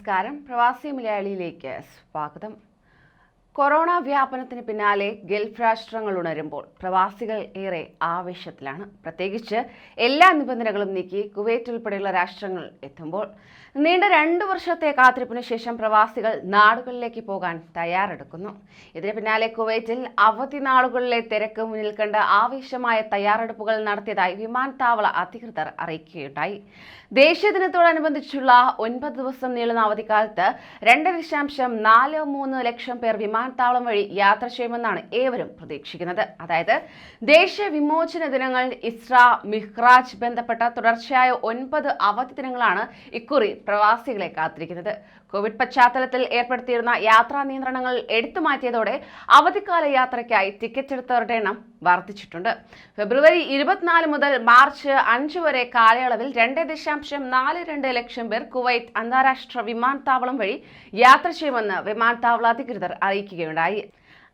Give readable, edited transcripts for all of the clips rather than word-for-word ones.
നമസ്കാരം. പ്രവാസി മലയാളിയിലേക്ക് സ്വാഗതം. കൊറോണ വ്യാപനത്തിന് പിന്നാലെ ഗൾഫ് രാഷ്ട്രങ്ങൾ ഉണരുമ്പോൾ പ്രവാസികൾ ഏറെ ആവേശത്തിലാണ്. പ്രത്യേകിച്ച് എല്ലാ നിബന്ധനകളും നീക്കി കുവൈറ്റ് ഉൾപ്പെടെയുള്ള രാഷ്ട്രങ്ങൾ എത്തുമ്പോൾ നീണ്ട 2 വർഷത്തെ കാത്തിരിപ്പിന് ശേഷം പ്രവാസികൾ നാടുകളിലേക്ക് പോകാൻ തയ്യാറെടുക്കുന്നു. ഇതിന് പിന്നാലെ കുവൈറ്റിൽ അവധി നാളുകളിലെ തിരക്ക് മുന്നിൽ കണ്ട് ആവേശമായ തയ്യാറെടുപ്പുകൾ നടത്തിയതായി വിമാനത്താവള അധികൃതർ അറിയിക്കുകയുണ്ടായി. ദേശീയ ദിനത്തോടനുബന്ധിച്ചുള്ള 9 ദിവസം നീളുന്ന അവധിക്കാലത്ത് 2.43 ലക്ഷം പേർ വിമാനത്താവളം വഴി യാത്ര ചെയ്യുമെന്നാണ് ഏവരും പ്രതീക്ഷിക്കുന്നത്. അതായത് ദേശീയ വിമോചന ദിനങ്ങൾ, ഇസ്ര, മിഹ്റാജ് ബന്ധപ്പെട്ട തുടർച്ചയായ 9 അവധി ദിനങ്ങളാണ് ഇക്കുറി പ്രവാസികളെ കാത്തിരിക്കുന്നത്. കോവിഡ് പശ്ചാത്തലത്തിൽ ഏർപ്പെടുത്തിയിരുന്ന യാത്രാ നിയന്ത്രണങ്ങൾ എടുത്തുമാറ്റിയതോടെ അവധിക്കാല യാത്രയ്ക്കായി ടിക്കറ്റ് എടുത്തവരുടെ എണ്ണം വർദ്ധിച്ചിട്ടുണ്ട്. ഫെബ്രുവരി 24 മുതൽ മാർച്ച് 5 വരെ കാലയളവിൽ 2.42 ലക്ഷം പേർ കുവൈറ്റ് അന്താരാഷ്ട്ര വിമാനത്താവളം വഴി യാത്ര ചെയ്യുമെന്ന് വിമാനത്താവള അധികൃതർ അറിയിക്കുകയുണ്ടായി.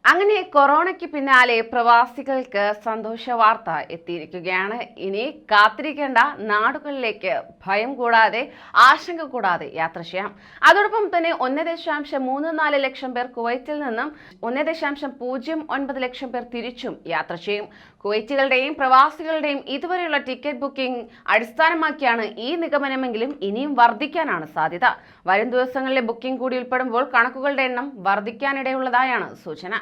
അങ്ങനെ കൊറോണയ്ക്ക് പിന്നാലെ പ്രവാസികൾക്ക് സന്തോഷ വാർത്ത എത്തിയിരിക്കുകയാണ്. ഇനി കാത്തിരിക്കേണ്ട, നാടുകളിലേക്ക് ഭയം കൂടാതെ, ആശങ്ക കൂടാതെ യാത്ര ചെയ്യാം. അതോടൊപ്പം തന്നെ 1.34 ലക്ഷം പേർ കുവൈറ്റിൽ നിന്നും 1.09 ലക്ഷം പേർ തിരിച്ചും യാത്ര ചെയ്യും. കുവൈറ്റുകളുടെയും പ്രവാസികളുടെയും ഇതുവരെയുള്ള ടിക്കറ്റ് ബുക്കിംഗ് അടിസ്ഥാനമാക്കിയാണ് ഈ നിഗമനമെങ്കിലും ഇനിയും വർദ്ധിക്കാനാണ് സാധ്യത. വരും ദിവസങ്ങളിലെ ബുക്കിംഗ് കൂടി ഉൾപ്പെടുമ്പോൾ കണക്കുകളുടെ എണ്ണം വർദ്ധിക്കാനിടയുള്ളതായാണ് സൂചന.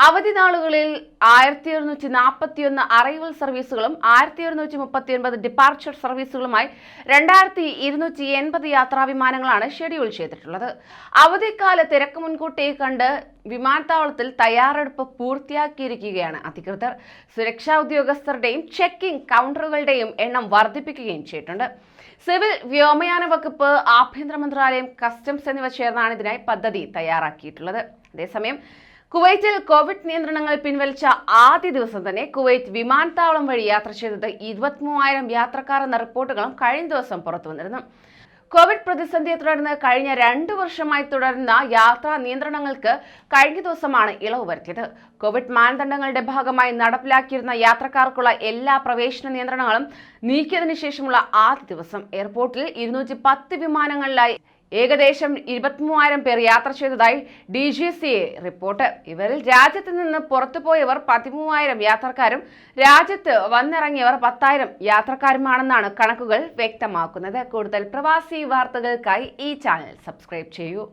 അവധി നാളുകളിൽ 1241 അറൈവൽ സർവീസുകളും 1239 ഡിപ്പാർച്ചർ സർവീസുകളുമായി 2280 യാത്രാ വിമാനങ്ങളാണ് ഷെഡ്യൂൾ ചെയ്തിട്ടുള്ളത്. അവധിക്കാല തിരക്ക് മുൻകൂട്ടി കണ്ട് വിമാനത്താവളത്തിൽ തയ്യാറെടുപ്പ് പൂർത്തിയാക്കിയിരിക്കുകയാണ് അധികൃതർ. സുരക്ഷാ ഉദ്യോഗസ്ഥരുടെയും ചെക്കിംഗ് കൗണ്ടറുകളുടെയും എണ്ണം വർദ്ധിപ്പിക്കുകയും ചെയ്തിട്ടുണ്ട്. സിവിൽ വ്യോമയാന വകുപ്പ്, ആഭ്യന്തര മന്ത്രാലയം, കസ്റ്റംസ് എന്നിവ ചേർന്നാണ് ഇതിനായി പദ്ധതി തയ്യാറാക്കിയിട്ടുള്ളത്. അതേസമയം കുവൈറ്റിൽ കോവിഡ് നിയന്ത്രണങ്ങൾ പിൻവലിച്ച ആദ്യ ദിവസം തന്നെ കുവൈറ്റ് വിമാനത്താവളം വഴി യാത്ര ചെയ്തത് 23,000 യാത്രക്കാർ എന്ന റിപ്പോർട്ടുകളും കഴിഞ്ഞ ദിവസം പുറത്തു വന്നിരുന്നു. കോവിഡ് പ്രതിസന്ധിയെ തുടർന്ന് കഴിഞ്ഞ 2 വർഷമായി തുടരുന്ന യാത്രാ നിയന്ത്രണങ്ങൾക്ക് കഴിഞ്ഞ ദിവസമാണ് ഇളവ് വരുത്തിയത്. കോവിഡ് മാനദണ്ഡങ്ങളുടെ ഭാഗമായി നടപ്പിലാക്കിയിരുന്ന യാത്രക്കാർക്കുള്ള എല്ലാ പ്രവേശന നിയന്ത്രണങ്ങളും നീക്കിയതിനു ശേഷമുള്ള ആദ്യ ദിവസം എയർപോർട്ടിൽ 210 വിമാനങ്ങളിലായി ഏകദേശം 23,000 പേർ യാത്ര ചെയ്തതായി DGCA റിപ്പോർട്ട്. ഇവരിൽ രാജ്യത്ത് നിന്ന് പുറത്തുപോയവർ 13,000 യാത്രക്കാരും രാജ്യത്ത് വന്നിറങ്ങിയവർ 10,000 യാത്രക്കാരുമാണെന്നാണ് കണക്കുകൾ വ്യക്തമാക്കുന്നത്. കൂടുതൽ പ്രവാസി വാർത്തകൾക്കായി ഈ ചാനൽ സബ്സ്ക്രൈബ് ചെയ്യൂ.